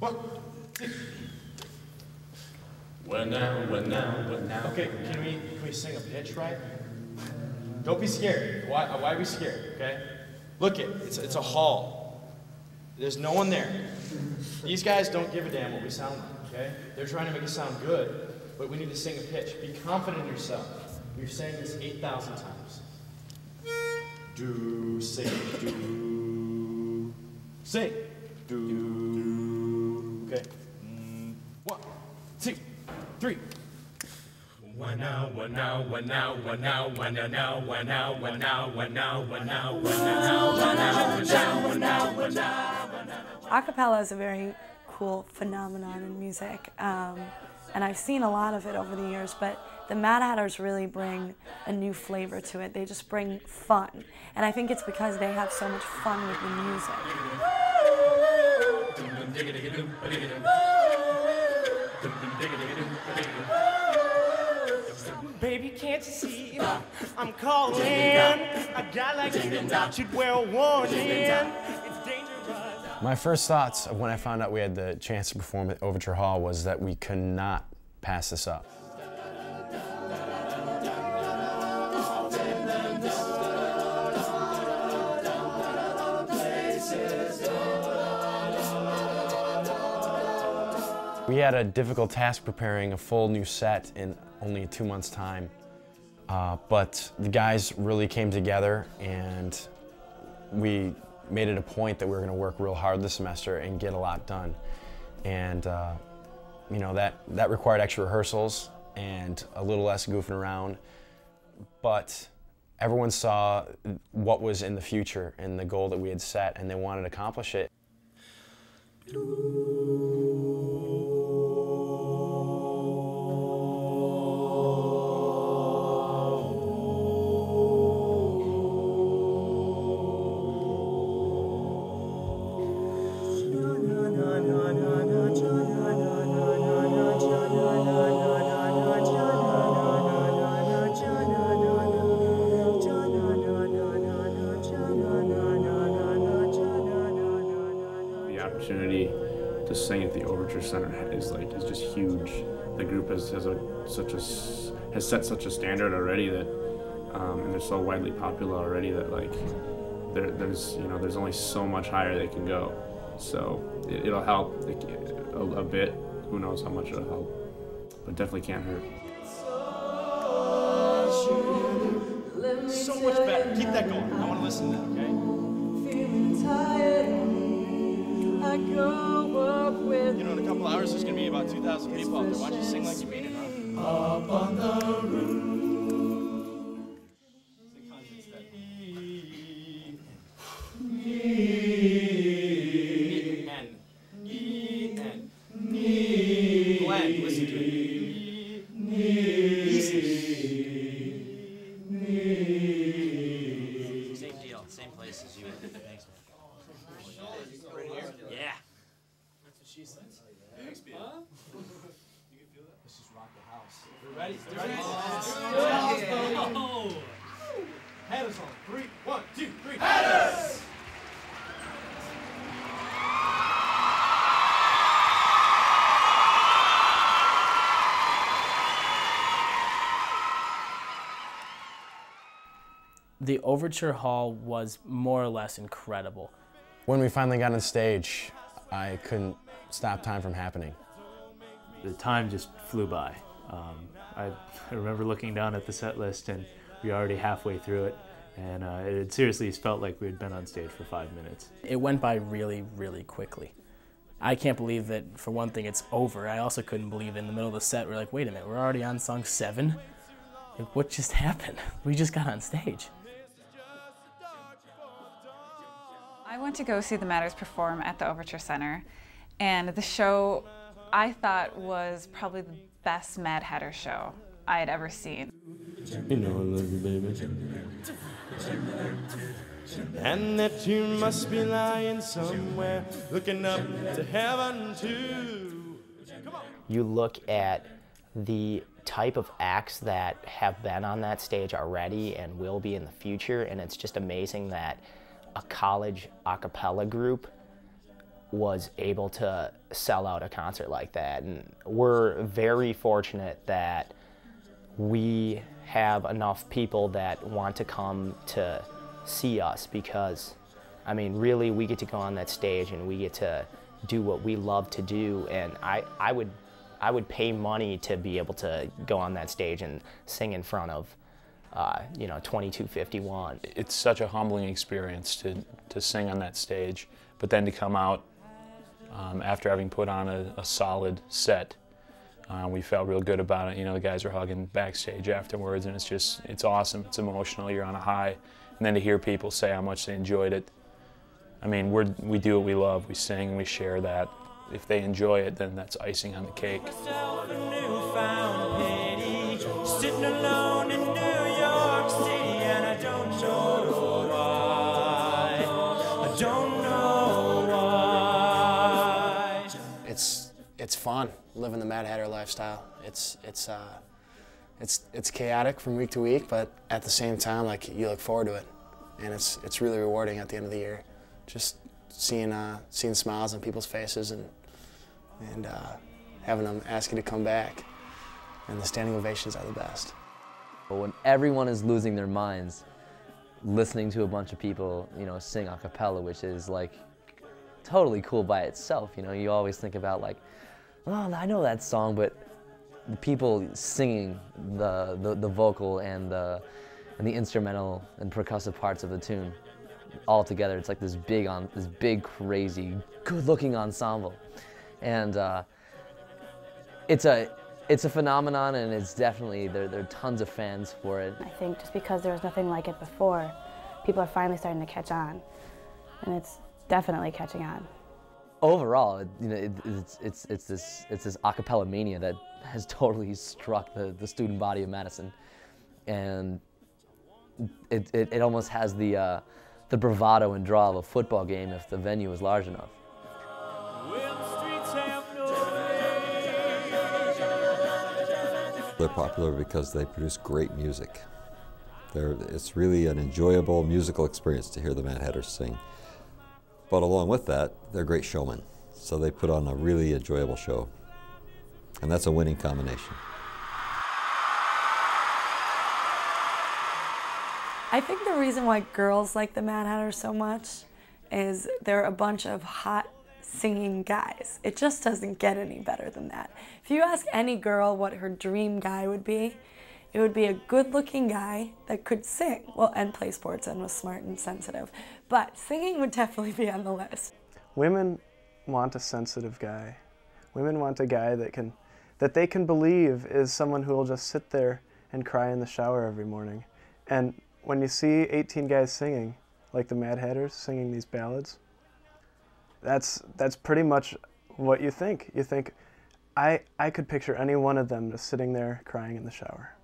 1, 2. Well now. Okay, can we sing a pitch, right? Don't be scared. Why be scared, okay? Look it's a hall. There's no one there. These guys don't give a damn what we sound like, okay? They're trying to make us sound good, but we need to sing a pitch. Be confident in yourself. You're saying this 8,000 times. Do, sing, do, sing, do. Okay. 1, 2, 3. Acapella is a very cool phenomenon in music, and I've seen a lot of it over the years, but the MadHatters really bring a new flavor to it. They just bring fun, and I think it's because they have so much fun with the music. Baby, can't you see? I'm calling. A guy like you should wear a warning. It's dangerous. My first thoughts of when I found out we had the chance to perform at Overture Hall was that we could not pass this up. We had a difficult task preparing a full new set in only 2 months' time, but the guys really came together and we made it a point that we were going to work real hard this semester and get a lot done. And you know, that required extra rehearsals and a little less goofing around, but everyone saw what was in the future and the goal that we had set, and they wanted to accomplish it. Opportunity to sing at the Overture Center is just huge. The group has set such a standard already that, and they're so widely popular already that there's only so much higher they can go. So it'll help a bit. Who knows how much it'll help, but definitely can't hurt. So much better. Keep that going. I want to listen to that, okay? Feeling tired. I go up with you know, in a couple hours, there's going to be about 2,000 people out there. Why don't you sing like you mean it, huh? Up on the roof. E-N. Glenn, listen to it. Easy. Same deal, same place as you. Thanks, man. Right here? Yeah. That's what she said. Thanks, man. Huh? You can feel that? Let's just rock the house. We're ready? Oh. Headers on 3, 1, 2, 3. Headers! The Overture Hall was more or less incredible. When we finally got on stage, I couldn't stop time from happening. The time just flew by. I remember looking down at the set list and we were already halfway through it, and it seriously felt like we had been on stage for 5 minutes. It went by really, really quickly. I can't believe that, for one thing, it's over. I also couldn't believe in the middle of the set, we're like, wait a minute, we're already on song 7? Like, what just happened? We just got on stage. I went to go see the MadHatters perform at the Overture Center, and the show I thought was probably the best MadHatters show I had ever seen. You know I love you, baby. And that you must be lying somewhere, looking up to heaven too. Come on. You look at the type of acts that have been on that stage already and will be in the future, and it's just amazing that a college a cappella group was able to sell out a concert like that. And we're very fortunate that we have enough people that want to come to see us, because, I mean, really, we get to go on that stage and we get to do what we love to do. And I would pay money to be able to go on that stage and sing in front of, you know, 2251. It's such a humbling experience to sing on that stage, but then to come out after having put on a solid set. We felt real good about it. You know, the guys were hugging backstage afterwards, and it's awesome. It's emotional. You're on a high. And then to hear people say how much they enjoyed it. I mean, we do what we love. We sing and we share that. If they enjoy it, then that's icing on the cake. Sitting alone in New York City, and I don't know why. I don't know why. It's fun living the Mad Hatter lifestyle. It's chaotic from week to week, but at the same time, like, you look forward to it, and it's really rewarding at the end of the year. Just seeing smiles on people's faces and having them ask you to come back, and the standing ovations are the best. But when everyone is losing their minds, listening to a bunch of people, you know, sing a cappella, which is like totally cool by itself. You know, you always think about like, oh, I know that song, but the people singing the vocal and the instrumental and percussive parts of the tune all together, it's like this big crazy good-looking ensemble, and it's a phenomenon, and it's definitely there are tons of fans for it. I think just because there was nothing like it before, people are finally starting to catch on, and it's definitely catching on. Overall, you know, it's this a cappella mania that has totally struck the student body of Madison, and it almost has the bravado and draw of a football game if the venue is large enough. They're popular because they produce great music. It's really an enjoyable musical experience to hear the Mad Hatters sing. But along with that, they're great showmen. So they put on a really enjoyable show. And that's a winning combination. I think the reason why girls like the Mad Hatters so much is they're a bunch of hot singing guys. It just doesn't get any better than that. If you ask any girl what her dream guy would be, it would be a good-looking guy that could sing, well, and play sports and was smart and sensitive. But singing would definitely be on the list. Women want a sensitive guy. Women want a guy that they can believe is someone who will just sit there and cry in the shower every morning. And when you see 18 guys singing, like the Mad Hatters singing these ballads, that's pretty much what you think. You think, I could picture any one of them just sitting there crying in the shower.